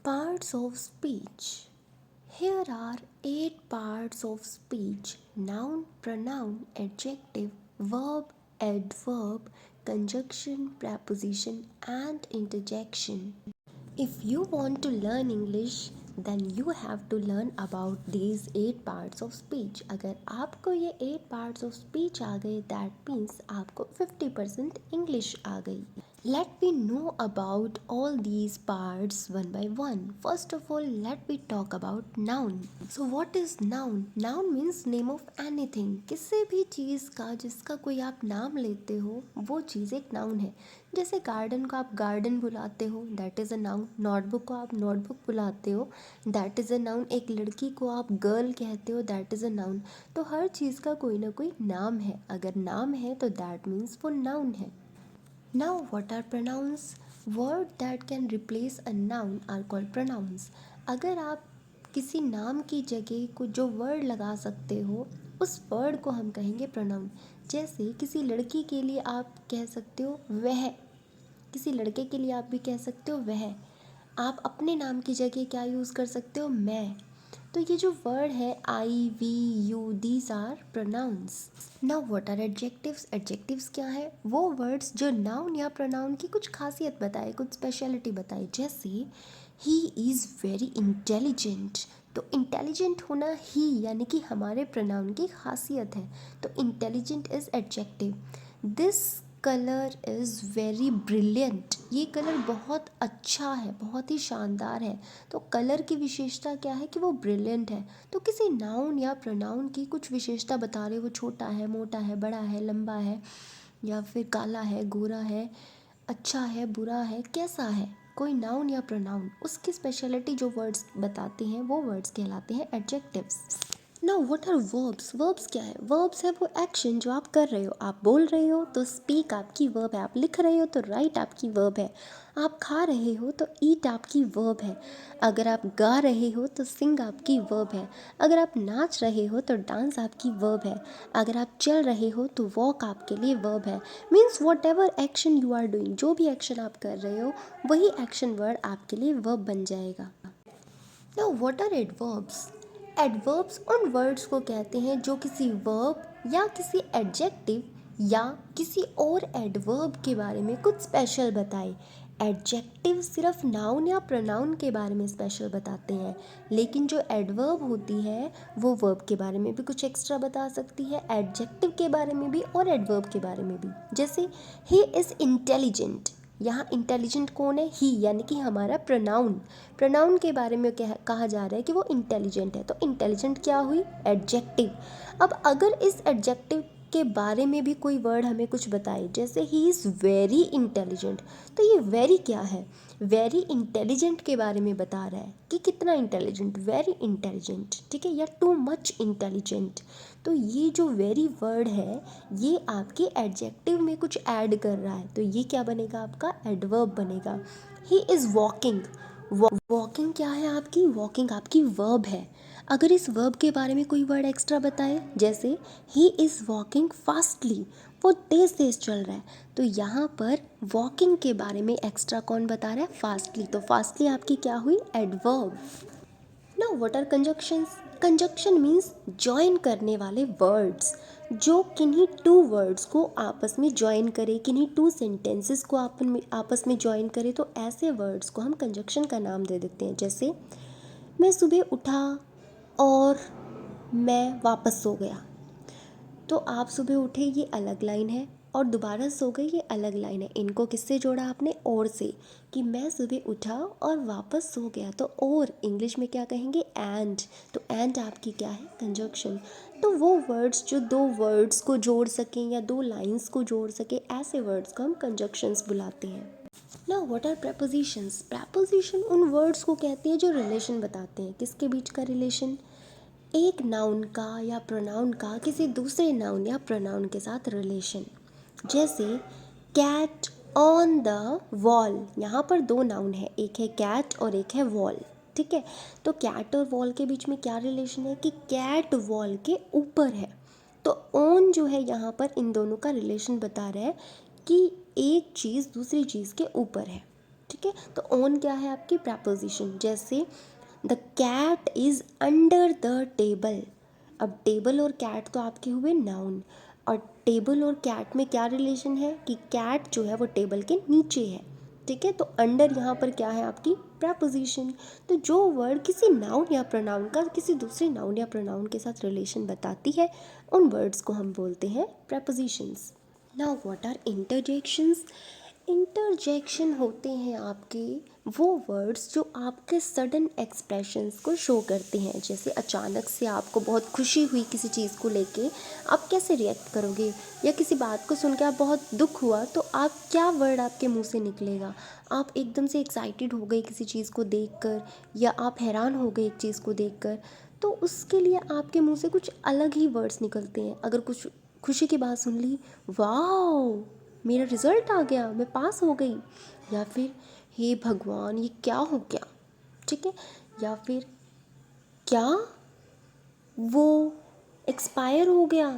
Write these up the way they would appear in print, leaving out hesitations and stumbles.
Parts of speech. Here are 8 parts of speech: noun, pronoun, adjective, verb, adverb, conjunction, preposition, and interjection. If you want to learn English, then you have to learn about these 8 parts of speech. अगर आपको ये 8 parts of speech आ गए, that means आपको 50% English आ गई. Let me know about all these parts one by one. First of all, let me talk about noun. So what is noun? Noun means name of anything. किसी भी चीज़ का जिसका कोई आप नाम लेते हो वो चीज़ एक नाउन है. जैसे गार्डन को आप गार्डन बुलाते हो, that is a noun. Notebook को आप नोटबुक बुलाते हो, दैट इज़ अ नाउन. एक लड़की को आप गर्ल कहते हो, दैट इज़ अ नाउन. तो हर चीज़ का कोई ना कोई नाम है. अगर नाम है तो दैट मीन्स वो नाउन है. Now, what are pronouns? Word that can replace a noun are called pronouns. अगर आप किसी नाम की जगह को जो वर्ड लगा सकते हो उस वर्ड को हम कहेंगे pronoun. जैसे किसी लड़की के लिए आप कह सकते हो वह, किसी लड़के के लिए आप भी कह सकते हो वह. आप अपने नाम की जगह क्या यूज़ कर सकते हो? मैं. तो ये जो वर्ड है I, we, you, these are pronouns. Now what are adjectives? Adjectives क्या है? वो वर्ड्स जो नाउन या प्रोनाउन की कुछ खासियत बताए, कुछ स्पेशलिटी बताए. जैसे ही इज़ वेरी इंटेलिजेंट. तो इंटेलिजेंट होना ही यानी कि हमारे प्रोनाउन की खासियत है. तो intelligent is adjective. This colour is very brilliant. ये कलर बहुत अच्छा है, बहुत ही शानदार है. तो कलर की विशेषता क्या है कि वो ब्रिलियंट है. तो किसी नाउन या प्रोनाउन की कुछ विशेषता बता रहे हो, वो छोटा है, मोटा है, बड़ा है, लंबा है, या फिर काला है, गोरा है, अच्छा है, बुरा है, कैसा है. कोई नाउन या प्रोनाउन उसकी स्पेशलिटी जो वर्ड्स बताते हैं वो वर्ड्स कहलाते हैं adjectives. Now what are verbs? Verbs क्या है? वर्ब्स है वो एक्शन जो आप कर रहे हो. आप बोल रहे हो तो स्पीक आपकी वर्ब है. आप लिख रहे हो तो राइट आपकी वर्ब है. आप खा रहे हो तो ईट आपकी वर्ब है. अगर आप गा रहे हो तो सिंग आपकी वर्ब है. अगर आप नाच रहे हो तो डांस आपकी वर्ब है. अगर आप चल रहे हो तो वॉक आपके लिए वर्ब है. Means whatever action you are doing, जो भी एक्शन आप कर रहे हो वही एक्शन वर्ड आपके लिए वर्ब बन जाएगा. Now what are adverbs? Adverbs उन वर्ड्स को कहते हैं जो किसी वर्ब या किसी एडजेक्टिव या किसी और एडवर्ब के बारे में कुछ स्पेशल बताए. एडजेक्टिव सिर्फ नाउन या प्रोनाउन के बारे में स्पेशल बताते हैं, लेकिन जो एडवर्ब होती है वो वर्ब के बारे में भी कुछ एक्स्ट्रा बता सकती है, एडजेक्टिव के बारे में भी और एडवर्ब के बारे में भी. जैसे ही इज़ इंटेलिजेंट. यहाँ इंटेलिजेंट कौन है? ही यानी कि हमारा प्रोनाउन. प्रोनाउन के बारे में कहा जा रहा है कि वो इंटेलिजेंट है. तो इंटेलिजेंट क्या हुई? एडजेक्टिव. अब अगर इस एडजेक्टिव के बारे में भी कोई वर्ड हमें कुछ बताए, जैसे ही इज़ वेरी इंटेलिजेंट. तो ये वेरी क्या है? वेरी इंटेलिजेंट के बारे में बता रहा है कि कितना इंटेलिजेंट, वेरी इंटेलिजेंट, ठीक है, या टू मच इंटेलिजेंट. तो ये जो वेरी वर्ड है ये आपके एडजेक्टिव में कुछ ऐड कर रहा है. तो ये क्या बनेगा? आपका एडवर्ब बनेगा. He is walking. वॉकिंग क्या है आपकी? वॉकिंग आपकी वर्ब है. अगर इस वर्ब के बारे में कोई वर्ड एक्स्ट्रा बताए, जैसे ही इज़ वॉकिंग फास्टली, वो तेज़ तेज़ चल रहा है. तो यहाँ पर वॉकिंग के बारे में एक्स्ट्रा कौन बता रहा है? फास्टली. तो फास्टली आपकी क्या हुई? Adverb. Now what are conjunctions? Conjunction means join करने वाले वर्ड्स, जो किन्हीं टू वर्ड्स को आपस में जॉइन करे, किन्हीं टू सेंटेंसेस को आपस में जॉइन करे. तो ऐसे वर्ड्स को हम कंजक्शन का नाम दे देते हैं. जैसे मैं सुबह उठा और मैं वापस सो गया. तो आप सुबह उठे ये अलग लाइन है, और दोबारा सो गए ये अलग लाइन है. इनको किससे जोड़ा आपने? और से. कि मैं सुबह उठा और वापस सो गया. तो और इंग्लिश में क्या कहेंगे? एंड. तो एंड आपकी क्या है? कंजक्शन. तो वो वर्ड्स जो दो वर्ड्स को जोड़ सकें या दो लाइंस को जोड़ सके, ऐसे वर्ड्स को हम कंजक्शंस बुलाते हैं. Now what are prepositions? Preposition उन वर्ड्स को कहते हैं जो रिलेशन बताते हैं. किसके बीच का रिलेशन? एक नाउन का या प्रोनाउन का किसी दूसरे नाउन या प्रोनाउन के साथ रिलेशन. जैसे कैट ऑन द वॉल. यहाँ पर दो नाउन है, एक है कैट और एक है वॉल, ठीक है. तो कैट और वॉल के बीच में क्या रिलेशन है कि कैट वॉल के ऊपर है. तो ऑन जो है यहाँ पर इन दोनों का रिलेशन बता रहा है कि एक चीज़ दूसरी चीज़ के ऊपर है, ठीक है. ठीक है। तो ऑन क्या है आपकी प्रपोजिशन, जैसे the cat is under the table. अब टेबल और कैट तो आपके हुए नाउन, और टेबल और कैट में क्या रिलेशन है कि कैट जो है वो टेबल के नीचे है, ठीक है। तो अंडर यहाँ पर क्या है आपकी प्रपोजिशन। तो जो वर्ड किसी नाउन या प्रोनाउन का किसी दूसरे नाउन या प्रोनाउन के साथ रिलेशन बताती है, उन वर्ड्स को हम बोलते हैं prepositions. Now what are interjections. Interjection होते हैं आपके वो वर्ड्स जो आपके सडन एक्सप्रेशंस को शो करते हैं। जैसे अचानक से आपको बहुत खुशी हुई किसी चीज़ को लेके, आप कैसे रिएक्ट करोगे, या किसी बात को सुन के आप बहुत दुख हुआ तो आप क्या वर्ड आपके मुंह से निकलेगा। आप एकदम से एक्साइटेड हो गए किसी चीज़ को देखकर, या आप हैरान हो गए एक चीज़ को देखकर, तो उसके लिए आपके मुंह से कुछ अलग ही वर्ड्स निकलते हैं। अगर कुछ खुशी की बात सुन ली, वाओ मेरा रिज़ल्ट आ गया, मैं पास हो गई, या फिर हे भगवान ये क्या हो गया, ठीक है, या फिर क्या वो एक्सपायर हो गया।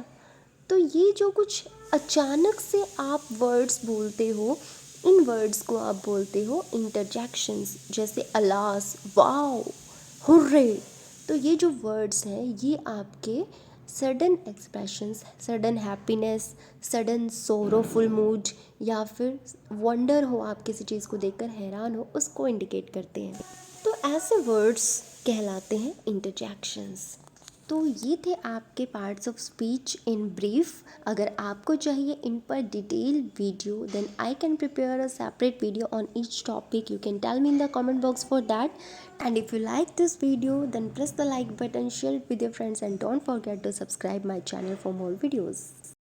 तो ये जो कुछ अचानक से आप वर्ड्स बोलते हो, इन वर्ड्स को आप बोलते हो इंटरजेक्शंस। जैसे अलास, वाओ, हुर्रे। तो ये जो वर्ड्स हैं ये आपके sudden expressions, sudden happiness, sudden sorrowful mood, या फिर वंडर हो, आप किसी चीज़ को देखकर हैरान हो, उसको इंडिकेट करते हैं। तो ऐसे वर्ड्स कहलाते हैं इंटरजेक्शंस। तो ये थे आपके parts of speech in brief. अगर आपको चाहिए इन पर detail video, then I can prepare a separate video on each topic. You can tell me in the comment box for that. And if you like this video, then press the like button, share it with your friends, and don't forget to subscribe my channel for more videos.